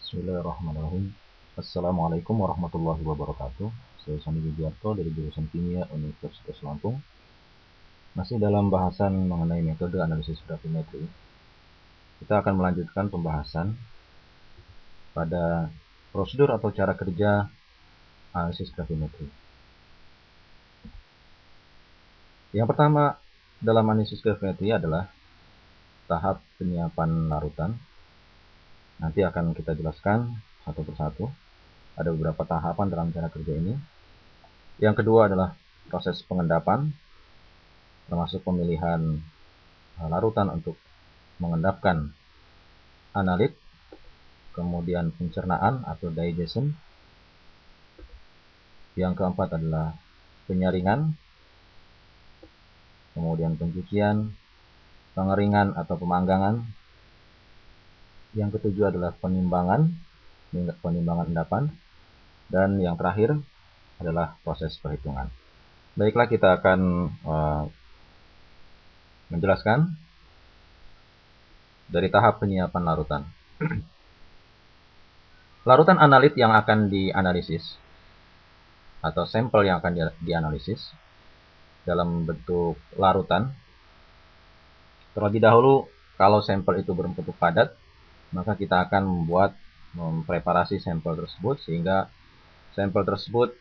Bismillahirrahmanirrahim. Assalamualaikum warahmatullahi wabarakatuh. Saya Sandi Widiarto dari jurusan Kimia Universitas Lampung. Masih dalam bahasan mengenai metode analisis gravimetri, kita akan melanjutkan pembahasan pada prosedur atau cara kerja analisis gravimetri. Yang pertama dalam analisis gravimetri adalah tahap penyiapan larutan. Nanti akan kita jelaskan satu persatu. Ada beberapa tahapan dalam cara kerja ini. Yang kedua adalah proses pengendapan, termasuk pemilihan larutan untuk mengendapkan analit, kemudian pencernaan atau digestion. Yang keempat adalah penyaringan, kemudian pencucian, pengeringan atau pemanggangan. Yang ketujuh adalah penimbangan endapan. Dan yang terakhir adalah proses perhitungan. Baiklah, kita akan menjelaskan dari tahap penyiapan larutan. Larutan analit yang akan dianalisis atau sampel yang akan dianalisis dalam bentuk larutan. Terlebih dahulu, kalau sampel itu berbentuk padat, maka kita akan mempreparasi sampel tersebut sehingga sampel tersebut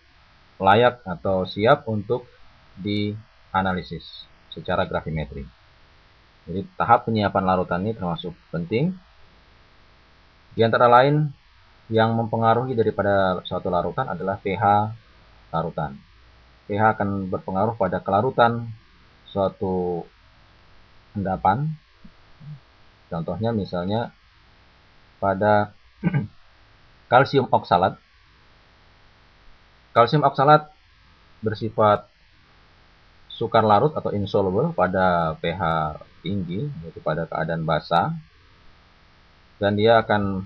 layak atau siap untuk dianalisis secara gravimetri. Jadi tahap penyiapan larutan ini termasuk penting. Di antara lain yang mempengaruhi daripada suatu larutan adalah pH larutan. pH akan berpengaruh pada kelarutan suatu endapan. Contohnya misalnya pada kalsium oksalat. Kalsium oksalat bersifat sukar larut atau insoluble pada pH tinggi, yaitu pada keadaan basa, dan dia akan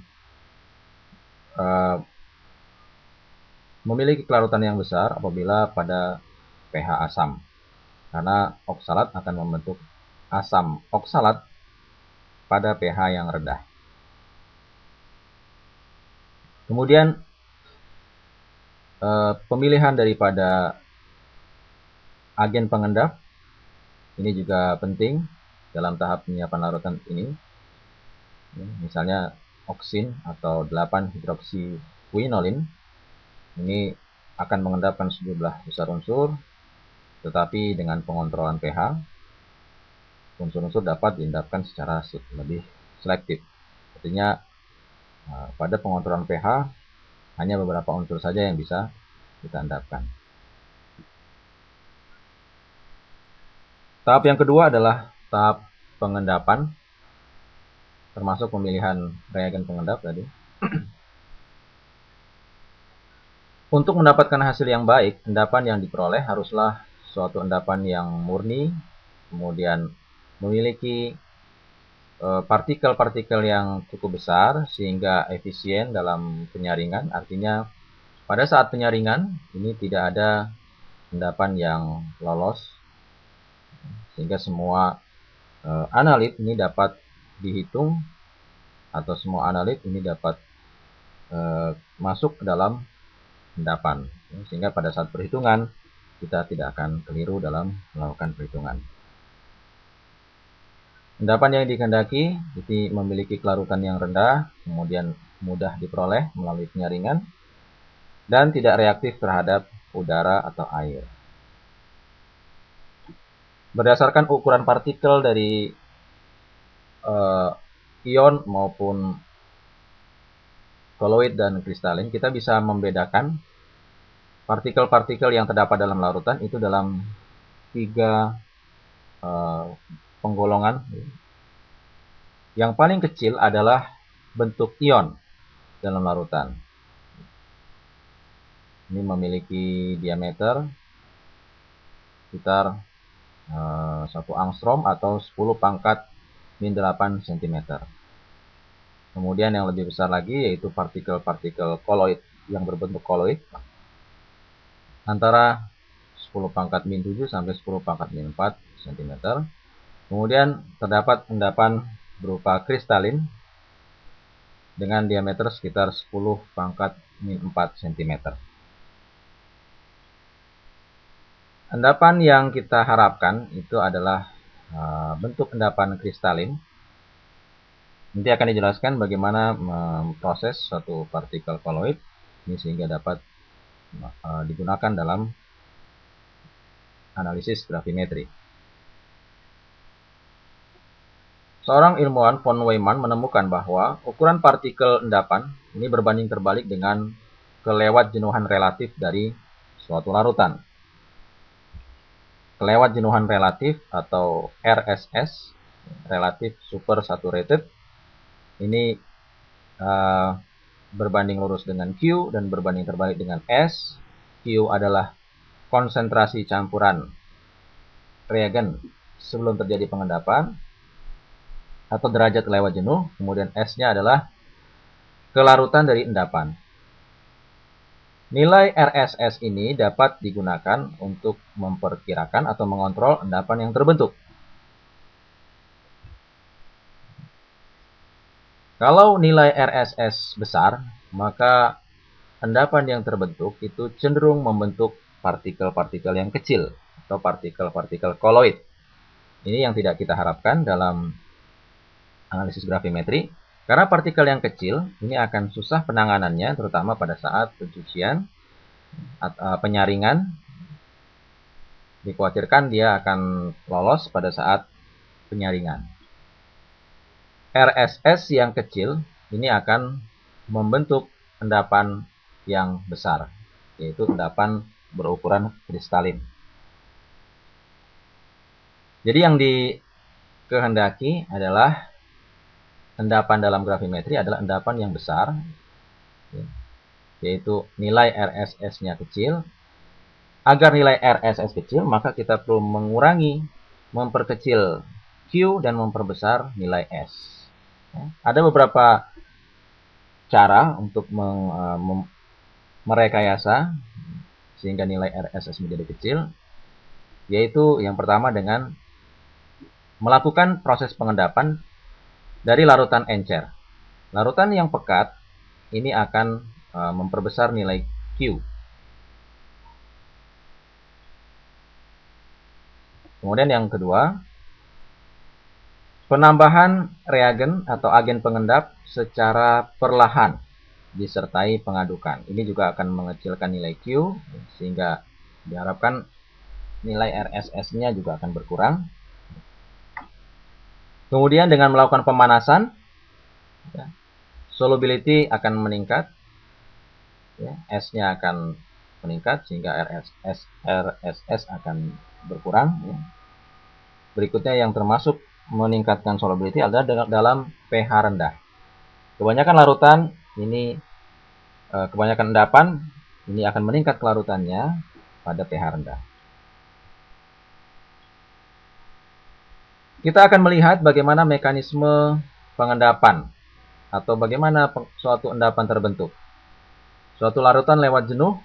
memiliki kelarutan yang besar apabila pada pH asam, karena oksalat akan membentuk asam oksalat pada pH yang rendah. Kemudian pemilihan daripada agen pengendap ini juga penting dalam tahap penyiapan larutan ini. Misalnya oksin atau 8-hidroksiquinolin ini akan mengendapkan sejumlah besar unsur, tetapi dengan pengontrolan pH, unsur-unsur dapat diendapkan secara lebih selektif. Artinya pada pengontrolan pH hanya beberapa unsur saja yang bisa kita endapkan. Tahap yang kedua adalah tahap pengendapan, termasuk pemilihan reagen pengendap tadi. Untuk mendapatkan hasil yang baik, endapan yang diperoleh haruslah suatu endapan yang murni, kemudian memiliki partikel-partikel yang cukup besar sehingga efisien dalam penyaringan. Artinya pada saat penyaringan ini tidak ada endapan yang lolos, sehingga semua analit ini dapat dihitung atau semua analit ini dapat masuk ke dalam endapan, sehingga pada saat perhitungan kita tidak akan keliru dalam melakukan perhitungan. Endapan yang dikehendaki itu memiliki kelarutan yang rendah, kemudian mudah diperoleh melalui penyaringan, dan tidak reaktif terhadap udara atau air. Berdasarkan ukuran partikel dari ion maupun koloid dan kristalin, kita bisa membedakan partikel-partikel yang terdapat dalam larutan itu dalam 3 penggolongan. Yang paling kecil adalah bentuk ion dalam larutan. Ini memiliki diameter sekitar 1 angstrom atau 10⁻⁸ cm. Kemudian yang lebih besar lagi yaitu partikel-partikel koloid yang berbentuk koloid antara 10⁻⁷ sampai 10⁻⁴ cm. Kemudian terdapat endapan berupa kristalin dengan diameter sekitar 10 pangkat min 4 cm. Endapan yang kita harapkan itu adalah bentuk endapan kristalin. Nanti akan dijelaskan bagaimana memproses suatu partikel koloid ini sehingga dapat digunakan dalam analisis gravimetri. Seorang ilmuwan von Neumann menemukan bahwa ukuran partikel endapan ini berbanding terbalik dengan kelewat jenuhan relatif dari suatu larutan. Kelewat jenuhan relatif atau RSS, relatif super saturated, ini berbanding lurus dengan Q dan berbanding terbalik dengan S. Q adalah konsentrasi campuran reagen sebelum terjadi pengendapan atau derajat lewat jenuh, kemudian S-nya adalah kelarutan dari endapan. Nilai RSS ini dapat digunakan untuk memperkirakan atau mengontrol endapan yang terbentuk. Kalau nilai RSS besar, maka endapan yang terbentuk itu cenderung membentuk partikel-partikel yang kecil atau partikel-partikel koloid. Ini yang tidak kita harapkan dalam analisis gravimetri, karena partikel yang kecil ini akan susah penanganannya, terutama pada saat pencucian atau penyaringan. Dikhawatirkan dia akan lolos pada saat penyaringan. RSS yang kecil ini akan membentuk endapan yang besar, yaitu endapan berukuran kristalin. Jadi yang dikehendaki adalah endapan dalam gravimetri adalah endapan yang besar, yaitu nilai RSS-nya kecil. Agar nilai RSS kecil, maka kita perlu memperkecil Q dan memperbesar nilai S. Ada beberapa cara untuk merekayasa sehingga nilai RSS menjadi kecil, yaitu yang pertama dengan melakukan proses pengendapan dari larutan encer. Larutan yang pekat ini akan memperbesar nilai Q. Kemudian yang kedua, penambahan reagen atau agen pengendap secara perlahan disertai pengadukan. Ini juga akan mengecilkan nilai Q sehingga diharapkan nilai RSS-nya juga akan berkurang. Kemudian dengan melakukan pemanasan, solubility akan meningkat, S-nya akan meningkat sehingga RSS akan berkurang. Berikutnya yang termasuk meningkatkan solubility adalah dalam pH rendah. Kebanyakan larutan ini, kebanyakan endapan ini akan meningkat kelarutannya pada pH rendah. Kita akan melihat bagaimana mekanisme pengendapan atau bagaimana suatu endapan terbentuk. Suatu larutan lewat jenuh,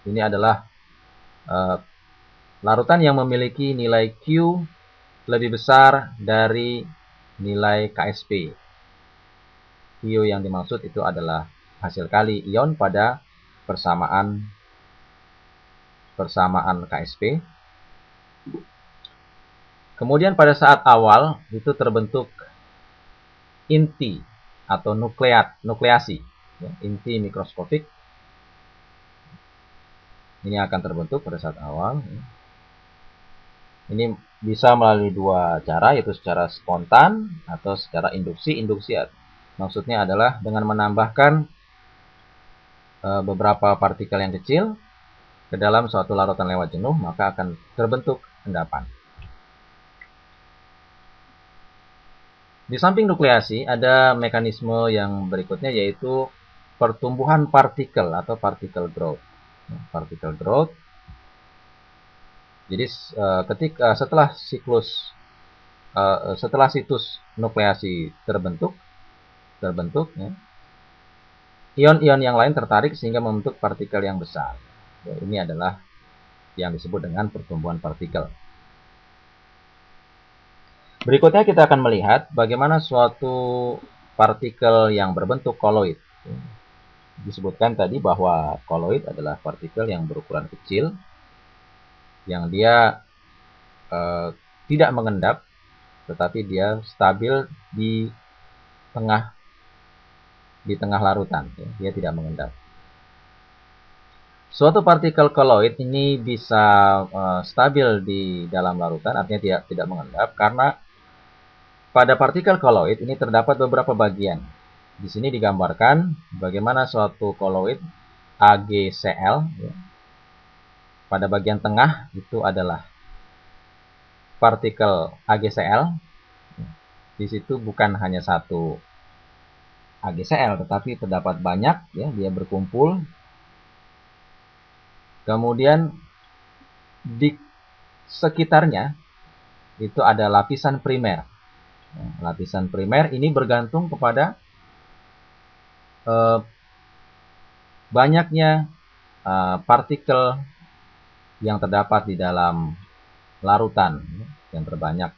ini adalah larutan yang memiliki nilai Q lebih besar dari nilai KSP. Q yang dimaksud itu adalah hasil kali ion pada persamaan KSP. Kemudian pada saat awal itu terbentuk inti atau nukleasi, inti mikroskopik. Ini akan terbentuk pada saat awal. Ini bisa melalui dua cara, yaitu secara spontan atau secara induksi. Induksi maksudnya adalah dengan menambahkan beberapa partikel yang kecil ke dalam suatu larutan lewat jenuh, maka akan terbentuk endapan. Di samping nukleasi, ada mekanisme yang berikutnya, yaitu pertumbuhan partikel atau particle growth. Particle growth. Jadi setelah situs nukleasi terbentuk, ion-ion yang lain tertarik sehingga membentuk partikel yang besar. Ini adalah yang disebut dengan pertumbuhan partikel. Berikutnya kita akan melihat bagaimana suatu partikel yang berbentuk koloid. Disebutkan tadi bahwa koloid adalah partikel yang berukuran kecil, yang dia tidak mengendap, tetapi dia stabil di tengah larutan. Dia tidak mengendap. Suatu partikel koloid ini bisa stabil di dalam larutan, artinya tidak mengendap, karena pada partikel koloid ini terdapat beberapa bagian. Di sini digambarkan bagaimana suatu koloid AgCl, ya. Pada bagian tengah itu adalah partikel AgCl. Di situ bukan hanya satu AgCl, tetapi terdapat banyak, ya, dia berkumpul. Kemudian di sekitarnya itu ada lapisan primer. Lapisan primer ini bergantung kepada banyaknya partikel yang terdapat di dalam larutan yang terbanyak.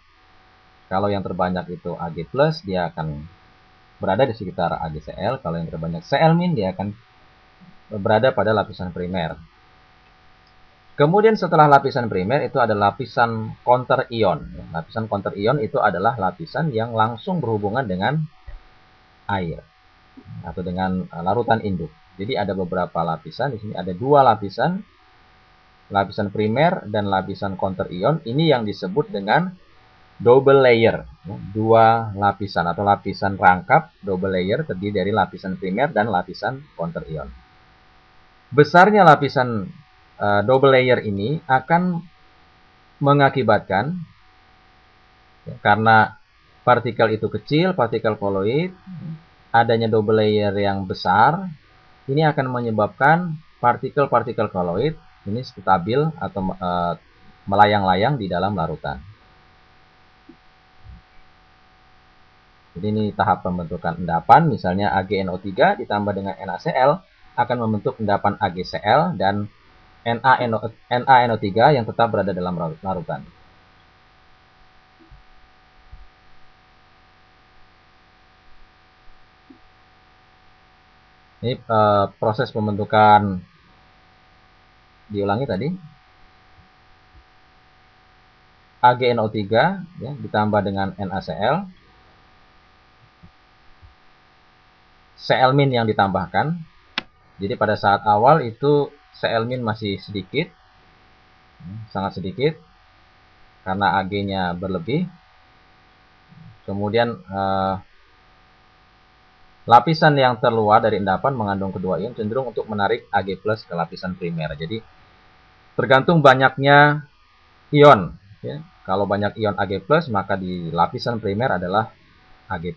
Kalau yang terbanyak itu Ag+, dia akan berada di sekitar AgCl. Kalau yang terbanyak Cl-, dia akan berada pada lapisan primer. Kemudian setelah lapisan primer itu ada lapisan counter ion. Lapisan counter ion itu adalah lapisan yang langsung berhubungan dengan air atau dengan larutan induk. Jadi ada beberapa lapisan. Di sini ada dua lapisan, lapisan primer dan lapisan counter ion. Ini yang disebut dengan double layer. Dua lapisan atau lapisan rangkap double layer terdiri dari lapisan primer dan lapisan counter ion. Besarnya lapisan double layer ini akan mengakibatkan, karena partikel itu kecil, partikel koloid, adanya double layer yang besar, ini akan menyebabkan partikel-partikel koloid ini stabil atau melayang-layang di dalam larutan. Jadi ini tahap pembentukan endapan, misalnya AgNO3 ditambah dengan NaCl akan membentuk endapan AgCl dan NaNO3 yang tetap berada dalam larutan. Ini proses pembentukan, diulangi tadi. AgNO3 ya, ditambah dengan NaCl. Cl- yang ditambahkan. Jadi pada saat awal itu Cl- masih sedikit, sangat sedikit, karena Ag-nya berlebih. Kemudian lapisan yang terluar dari endapan mengandung kedua ion cenderung untuk menarik Ag+ ke lapisan primer. Jadi tergantung banyaknya ion. Ya. Kalau banyak ion Ag+, maka di lapisan primer adalah Ag+.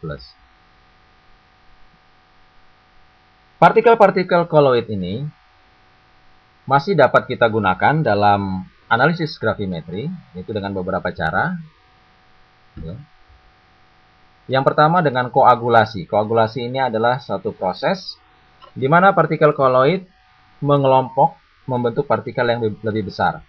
Partikel-partikel koloid ini masih dapat kita gunakan dalam analisis gravimetri, yaitu dengan beberapa cara. Ya. Yang pertama dengan koagulasi. Koagulasi ini adalah satu proses di mana partikel koloid mengelompok membentuk partikel yang lebih besar.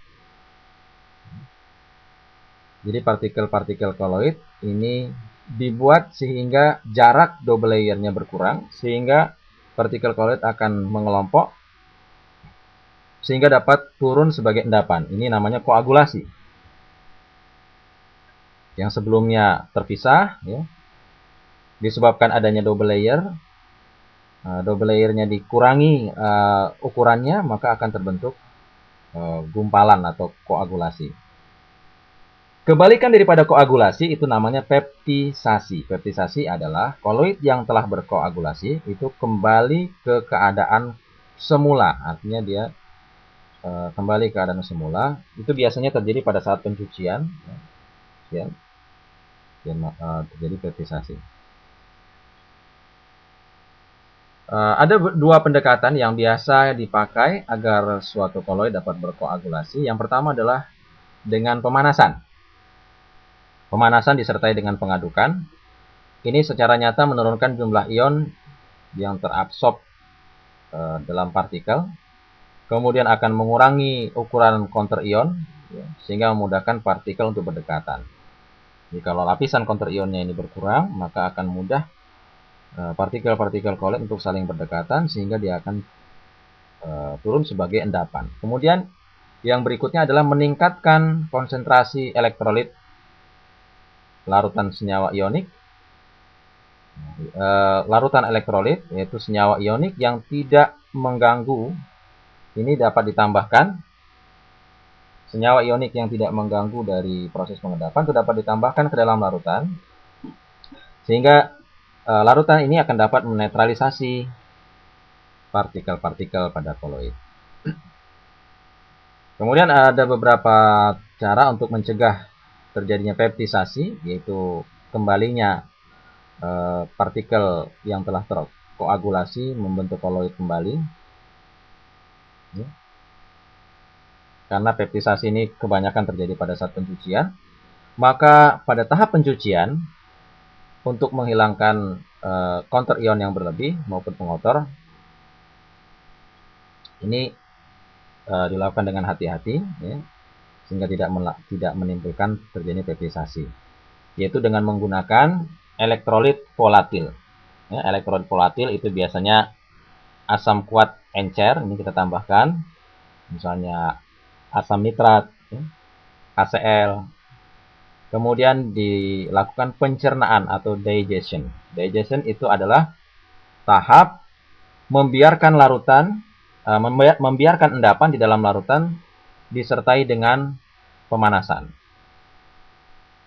Jadi partikel-partikel koloid ini dibuat sehingga jarak double layer-nya berkurang, sehingga partikel koloid akan mengelompok sehingga dapat turun sebagai endapan. Ini namanya koagulasi. Yang sebelumnya terpisah, ya, disebabkan adanya double layer. Double layernya dikurangi ukurannya, maka akan terbentuk gumpalan atau koagulasi. Kebalikan daripada koagulasi itu namanya peptisasi. Peptisasi adalah koloid yang telah berkoagulasi itu kembali ke keadaan semula. Artinya dia kembali ke keadaan semula. Itu biasanya terjadi pada saat pencucian. Ya, terjadi peptisasi. Ada dua pendekatan yang biasa dipakai agar suatu koloid dapat berkoagulasi. Yang pertama adalah dengan pemanasan. Pemanasan disertai dengan pengadukan. Ini secara nyata menurunkan jumlah ion yang terabsorb dalam partikel. Kemudian akan mengurangi ukuran counter ion, ya, sehingga memudahkan partikel untuk berdekatan. Jadi kalau lapisan counter ionnya ini berkurang, maka akan mudah partikel-partikel kolit untuk saling berdekatan sehingga dia akan turun sebagai endapan. Kemudian yang berikutnya adalah meningkatkan konsentrasi elektrolit larutan senyawa ionik. Larutan elektrolit yaitu senyawa ionik yang tidak mengganggu, ini dapat ditambahkan. Senyawa ionik yang tidak mengganggu dari proses pengendapan itu dapat ditambahkan ke dalam larutan, sehingga larutan ini akan dapat menetralisasi partikel-partikel pada koloid. Kemudian ada beberapa cara untuk mencegah terjadinya peptisasi, yaitu kembalinya partikel yang telah terkoagulasi membentuk koloid kembali. Karena peptisasi ini kebanyakan terjadi pada saat pencucian, maka pada tahap pencucian, untuk menghilangkan counter ion yang berlebih maupun pengotor, ini dilakukan dengan hati-hati, ya, sehingga tidak menimbulkan terjadi peptisasi, yaitu dengan menggunakan elektrolit volatil. Ya, elektrolit volatil itu biasanya asam kuat encer, ini kita tambahkan, misalnya asam nitrat, ya, HCl. Kemudian dilakukan pencernaan atau digestion. Digestion itu adalah tahap membiarkan larutan, membiarkan endapan di dalam larutan disertai dengan pemanasan.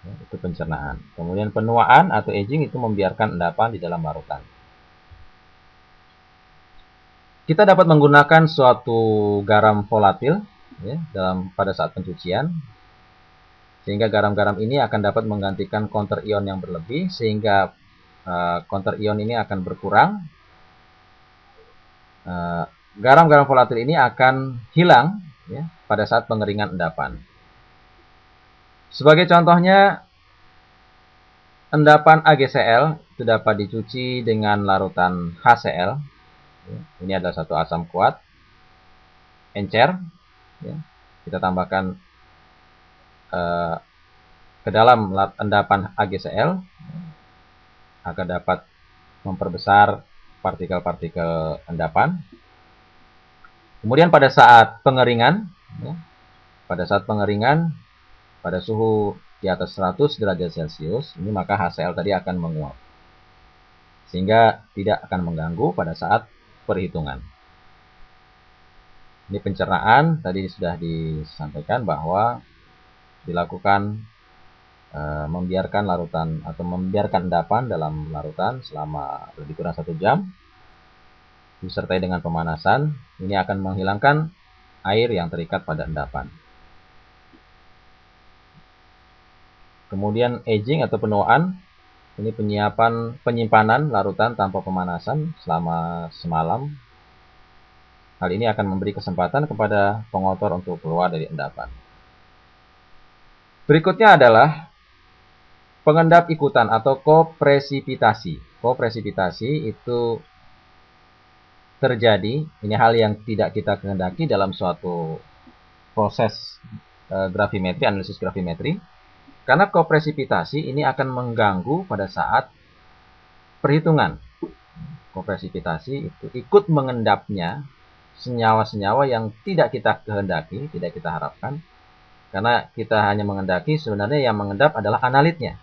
Ya, itu pencernaan. Kemudian penuaan atau aging itu membiarkan endapan di dalam larutan. Kita dapat menggunakan suatu garam volatil, ya, pada saat pencucian, sehingga garam-garam ini akan dapat menggantikan counter ion yang berlebih, sehingga counter ion ini akan berkurang. Garam-garam volatil ini akan hilang, ya, pada saat pengeringan endapan. Sebagai contohnya, endapan AgCl itu dapat dicuci dengan larutan HCl. Ini adalah satu asam kuat encer. Ya. Kita tambahkan ke dalam endapan AgCl agar dapat memperbesar partikel-partikel endapan. Kemudian pada saat pengeringan, ya, pada suhu di atas 100 derajat Celcius, ini maka HCl tadi akan menguap, sehingga tidak akan mengganggu pada saat perhitungan. Ini pencernaan tadi sudah disampaikan bahwa dilakukan membiarkan larutan atau membiarkan endapan dalam larutan selama lebih kurang 1 jam disertai dengan pemanasan. Ini akan menghilangkan air yang terikat pada endapan. Kemudian aging atau penuaan, ini penyimpanan larutan tanpa pemanasan selama semalam. Hal ini akan memberi kesempatan kepada pengotor untuk keluar dari endapan. Berikutnya adalah pengendap ikutan atau kopresipitasi. Kopresipitasi itu terjadi, ini hal yang tidak kita kehendaki dalam suatu proses gravimetri, analisis gravimetri. Karena kopresipitasi ini akan mengganggu pada saat perhitungan. Kopresipitasi itu ikut mengendapnya senyawa-senyawa yang tidak kita kehendaki, tidak kita harapkan. Karena kita hanya mengendaki, sebenarnya yang mengendap adalah analitnya.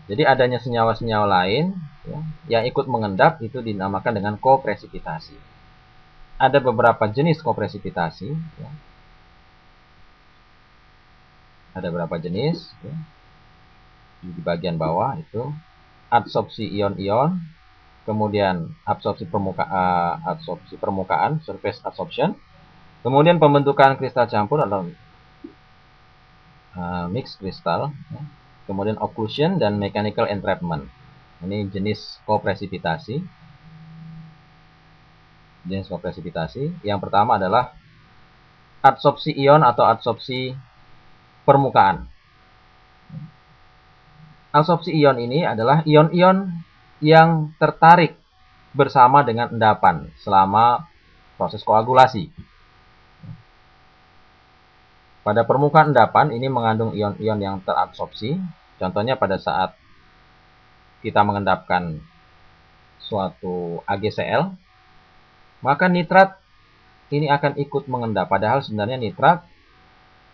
Jadi adanya senyawa-senyawa lain, ya, yang ikut mengendap itu dinamakan dengan kopresipitasi. Ada beberapa jenis kopresipitasi. Ya. Ada beberapa jenis. Ya. Di bagian bawah itu adsorpsi ion-ion, kemudian absorpsi permukaan, surface absorption, kemudian pembentukan kristal campur atau mixed kristal. Ya. Kemudian occlusion dan mechanical entrapment. Ini jenis kopresipitasi. Jenis kopresipitasi. Yang pertama adalah adsorpsi ion atau adsorpsi permukaan. Adsorpsi ion ini adalah ion-ion yang tertarik bersama dengan endapan selama proses koagulasi. pada permukaan endapan ini mengandung ion-ion yang terabsorpsi. Contohnya pada saat kita mengendapkan suatu AgCl, maka nitrat ini akan ikut mengendap. Padahal sebenarnya nitrat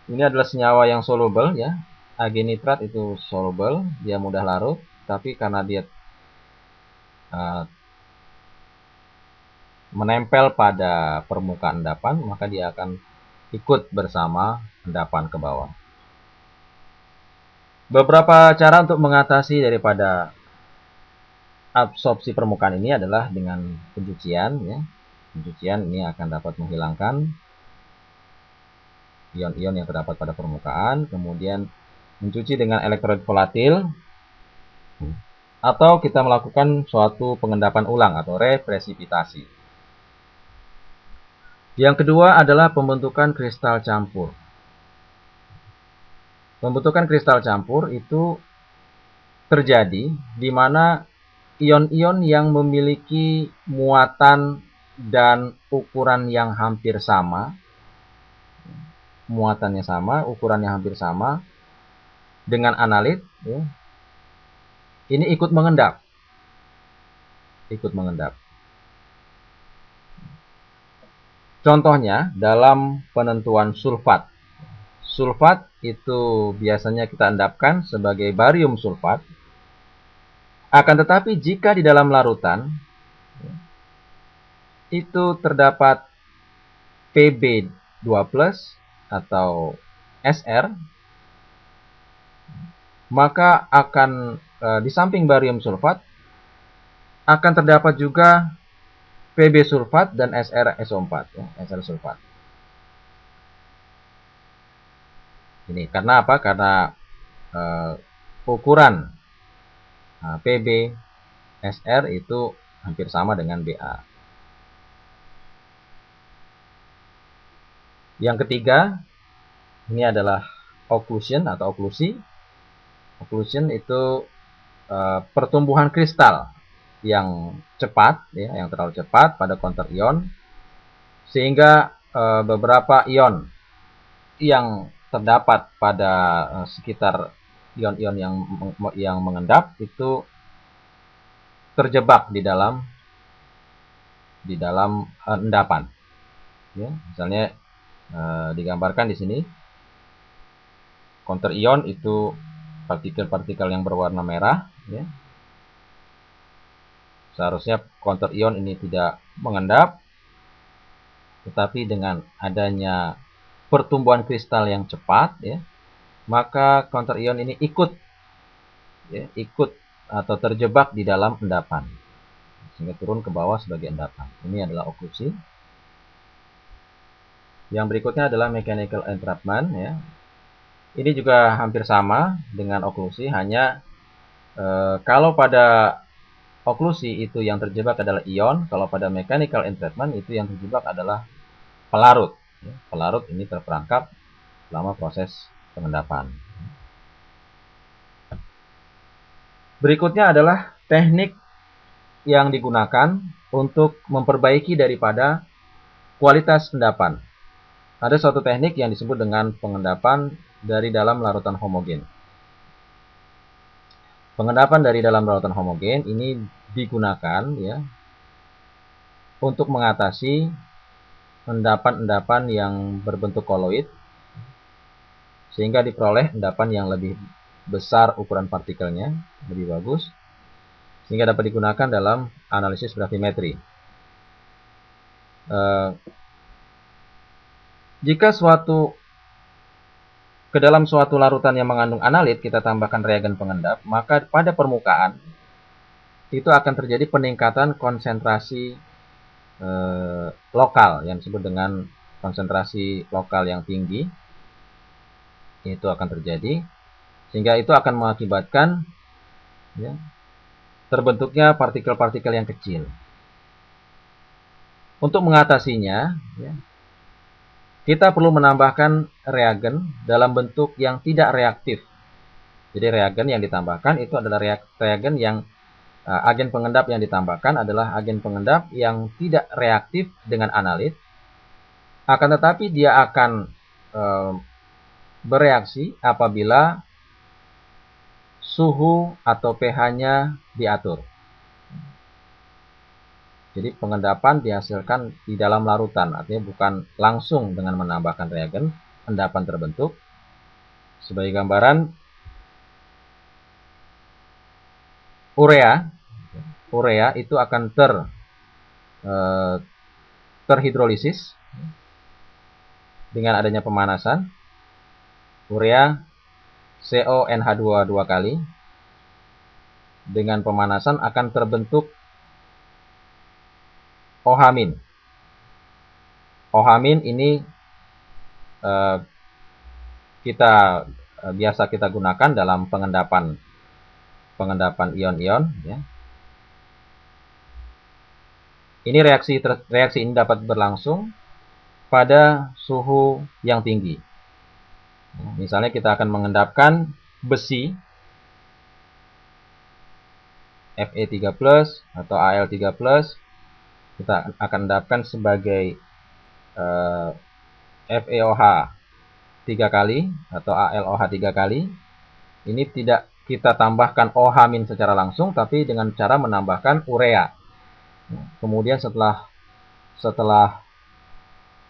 ini adalah senyawa yang soluble ya. Ag nitrat itu soluble, dia mudah larut, tapi karena dia menempel pada permukaan endapan, maka dia akan ikut bersama endapan ke bawah. Beberapa cara untuk mengatasi daripada absorpsi permukaan ini adalah dengan pencucian ya. Pencucian ini akan dapat menghilangkan ion-ion yang terdapat pada permukaan, kemudian mencuci dengan elektrolit volatil, atau kita melakukan suatu pengendapan ulang atau represipitasi. Yang kedua adalah pembentukan kristal campur. Pembentukan kristal campur itu terjadi di mana ion-ion yang memiliki muatan dan ukuran yang hampir sama, muatannya sama, ukurannya hampir sama, dengan analit, ya, ini ikut mengendap. Ikut mengendap. Contohnya dalam penentuan sulfat. Sulfat itu biasanya kita endapkan sebagai barium sulfat. Akan tetapi jika di dalam larutan itu terdapat Pb2+ atau Sr, maka akan di samping barium sulfat akan terdapat juga Pb sulfat dan SrSO4 ya, Sr sulfat. Ini karena apa? Karena ukuran Pb Sr itu hampir sama dengan Ba. Yang ketiga, ini adalah occlusion atau oklusi. Occlusion itu pertumbuhan kristal yang cepat, ya, yang terlalu cepat pada counter ion, sehingga beberapa ion yang terdapat pada sekitar ion-ion yang mengendap itu terjebak di dalam endapan. Ya, misalnya digambarkan di sini counter ion itu partikel-partikel yang berwarna merah. Ya. Seharusnya counter ion ini tidak mengendap, tetapi dengan adanya pertumbuhan kristal yang cepat, ya, maka counter ion ini ikut atau terjebak di dalam endapan, sehingga turun ke bawah sebagai endapan. Ini adalah oklusi. Yang berikutnya adalah mechanical entrapment. Ya. Ini juga hampir sama dengan oklusi, hanya kalau pada oklusi itu yang terjebak adalah ion, kalau pada mechanical entrapment itu yang terjebak adalah pelarut. Ya. Pelarut ini terperangkap selama proses pengendapan. Berikutnya adalah teknik yang digunakan untuk memperbaiki daripada kualitas endapan. Ada suatu teknik yang disebut dengan pengendapan dari dalam larutan homogen. Pengendapan dari dalam larutan homogen ini digunakan ya untuk mengatasi endapan-endapan yang berbentuk koloid, sehingga diperoleh endapan yang lebih besar ukuran partikelnya, lebih bagus, sehingga dapat digunakan dalam analisis gravimetri. Jika ke dalam suatu larutan yang mengandung analit kita tambahkan reagen pengendap, maka pada permukaan itu akan terjadi peningkatan konsentrasi lokal yang disebut dengan konsentrasi lokal yang tinggi. Itu akan terjadi, sehingga itu akan mengakibatkan ya, terbentuknya partikel-partikel yang kecil. Untuk mengatasinya, ya, kita perlu menambahkan reagen dalam bentuk yang tidak reaktif. Jadi reagen yang ditambahkan itu adalah reagen yang agen pengendap yang ditambahkan adalah agen pengendap yang tidak reaktif dengan analit, akan tetapi dia akan bereaksi apabila suhu atau pH-nya diatur. Jadi pengendapan dihasilkan di dalam larutan, artinya bukan langsung dengan menambahkan reagen, endapan terbentuk. Sebagai gambaran, urea itu akan terhidrolisis dengan adanya pemanasan. Urea CONH2 dua kali dengan pemanasan akan terbentuk OH-. OH- ini biasa kita gunakan dalam pengendapan ion-ion, ya. Ini reaksi ini dapat berlangsung pada suhu yang tinggi. Misalnya kita akan mengendapkan besi Fe3+ atau Al3+, kita akan endapkan sebagai FeOH 3 kali atau AlOH 3 kali. Ini tidak kita tambahkan OH- secara langsung, tapi dengan cara menambahkan urea. Kemudian setelah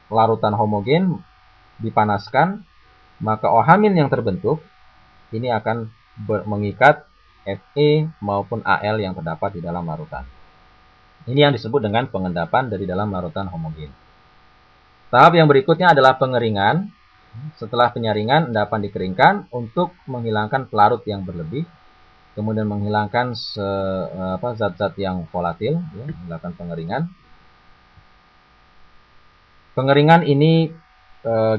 larutan homogen dipanaskan, maka OH- yang terbentuk ini akan mengikat Fe maupun Al yang terdapat di dalam larutan. Ini yang disebut dengan pengendapan dari dalam larutan homogen. Tahap yang berikutnya adalah pengeringan. Setelah penyaringan, endapan dikeringkan untuk menghilangkan pelarut yang berlebih, kemudian menghilangkan zat-zat yang volatil, ya, menghilangkan pengeringan. Pengeringan ini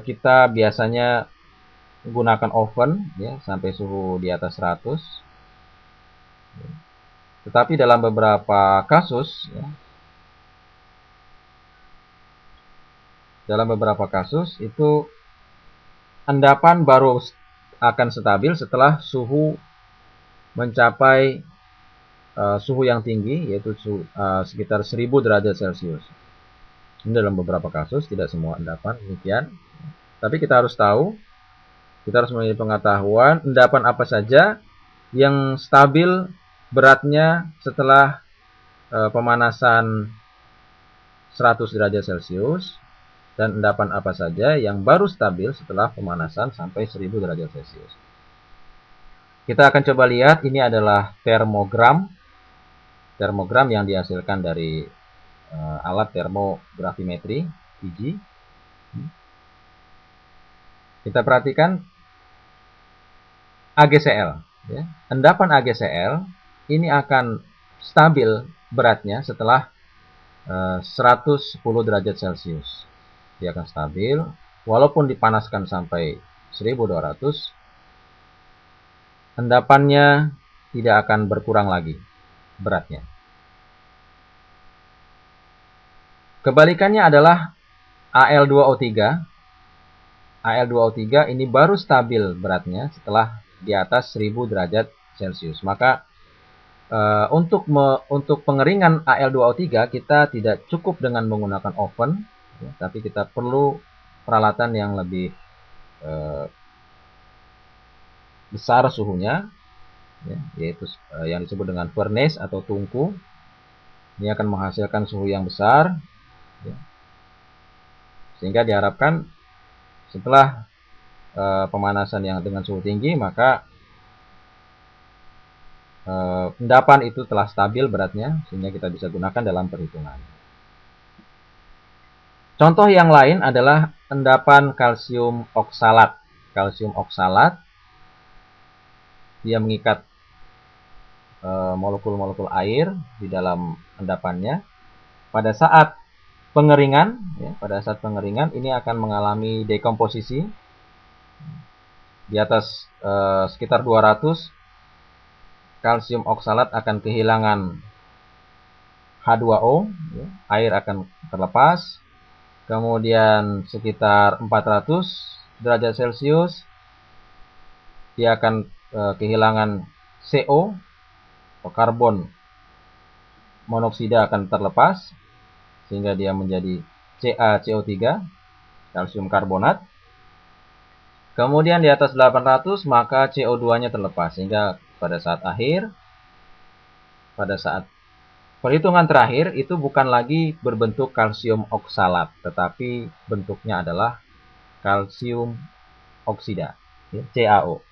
kita biasanya gunakan oven, ya, sampai suhu di atas 100. Tetapi dalam beberapa kasus, ya, itu endapan baru akan stabil setelah suhu mencapai suhu yang tinggi, yaitu sekitar 1000 derajat Celcius. Ini dalam beberapa kasus, tidak semua endapan demikian. Tapi kita harus tahu, kita harus memiliki pengetahuan endapan apa saja yang stabil beratnya setelah pemanasan 100 derajat Celcius, dan endapan apa saja yang baru stabil setelah pemanasan sampai 1000 derajat Celcius. Kita akan coba lihat, ini adalah termogram yang dihasilkan dari alat termografimetri TG. Kita perhatikan AgCl, ya. Endapan AgCl ini akan stabil beratnya setelah 110 derajat Celcius. Dia akan stabil walaupun dipanaskan sampai 1200, endapannya tidak akan berkurang lagi beratnya. Kebalikannya adalah Al2O3. Al2O3 ini baru stabil beratnya setelah di atas 1000 derajat Celcius. Maka untuk pengeringan Al2O3 kita tidak cukup dengan menggunakan oven, ya, tapi kita perlu peralatan yang lebih besar suhunya, ya, yaitu yang disebut dengan furnace atau tungku. Ini akan menghasilkan suhu yang besar, ya, sehingga diharapkan setelah pemanasan yang dengan suhu tinggi, maka endapan itu telah stabil beratnya, sehingga kita bisa gunakan dalam perhitungan. Contoh yang lain adalah endapan kalsium oksalat. Kalsium oksalat, dia mengikat molekul-molekul air di dalam endapannya. Pada saat pengeringan, ya, ini akan mengalami dekomposisi di atas sekitar 200. Kalsium oksalat akan kehilangan H2O, ya, air akan terlepas. Kemudian sekitar 400 derajat Celcius dia akan kehilangan CO, atau karbon monoksida akan terlepas, sehingga dia menjadi CaCO3, kalsium karbonat. Kemudian di atas 800 maka CO2-nya terlepas, sehingga pada saat akhir, pada saat perhitungan terakhir itu bukan lagi berbentuk kalsium oksalat, tetapi bentuknya adalah kalsium oksida, ya, CaO.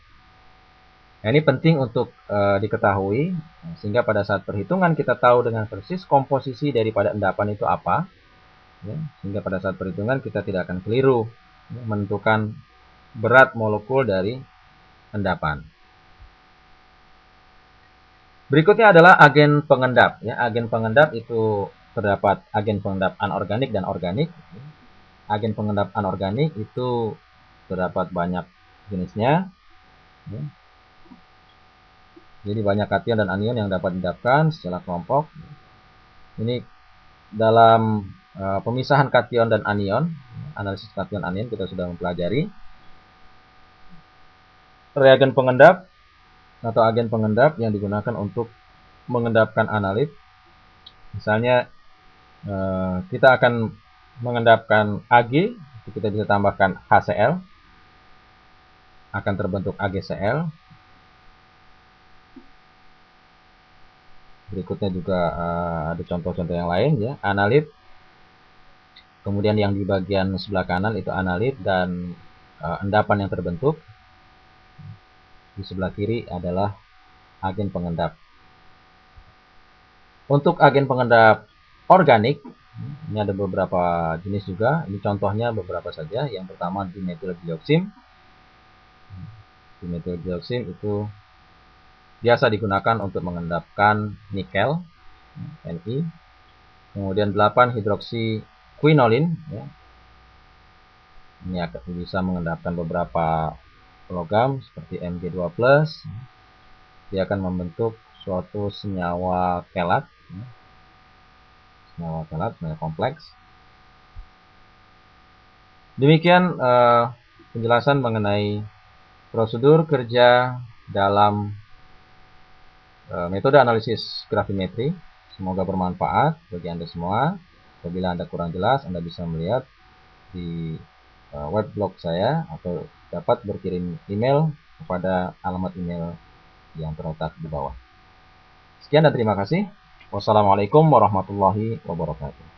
Nah, ini penting untuk diketahui, sehingga pada saat perhitungan kita tahu dengan persis komposisi daripada endapan itu apa, ya, sehingga pada saat perhitungan kita tidak akan keliru, ya, menentukan berat molekul dari endapan. Berikutnya adalah agen pengendap. Ya, agen pengendap itu terdapat agen pengendap anorganik dan organik. Agen pengendap anorganik itu terdapat banyak jenisnya. Ya. Jadi banyak kation dan anion yang dapat diendapkan secara kelompok. Ini dalam pemisahan kation dan anion, analisis kation anion kita sudah mempelajari. Reagen pengendap atau agen pengendap yang digunakan untuk mengendapkan analit. Misalnya kita akan mengendapkan Ag, kita bisa tambahkan HCl, akan terbentuk AgCl. Berikutnya juga ada contoh-contoh yang lain, ya, analit. Kemudian yang di bagian sebelah kanan itu analit dan endapan yang terbentuk. Di sebelah kiri adalah agen pengendap. Untuk agen pengendap organik, ini ada beberapa jenis juga. Ini contohnya beberapa saja. Yang pertama dimetildioxin. Dimetildioxin itu biasa digunakan untuk mengendapkan nikel, Ni. Kemudian 8 hidroksiquinolin, ya. Ini akan bisa mengendapkan beberapa logam seperti Mg2+. Dia akan membentuk suatu senyawa kelat, ya. Senyawa kelat, senyawa kompleks. Demikian penjelasan mengenai prosedur kerja dalam metode analisis gravimetri. Semoga bermanfaat bagi Anda semua. Apabila Anda kurang jelas, Anda bisa melihat di web blog saya atau dapat berkirim email kepada alamat email yang terletak di bawah. Sekian dan terima kasih. Wassalamualaikum warahmatullahi wabarakatuh.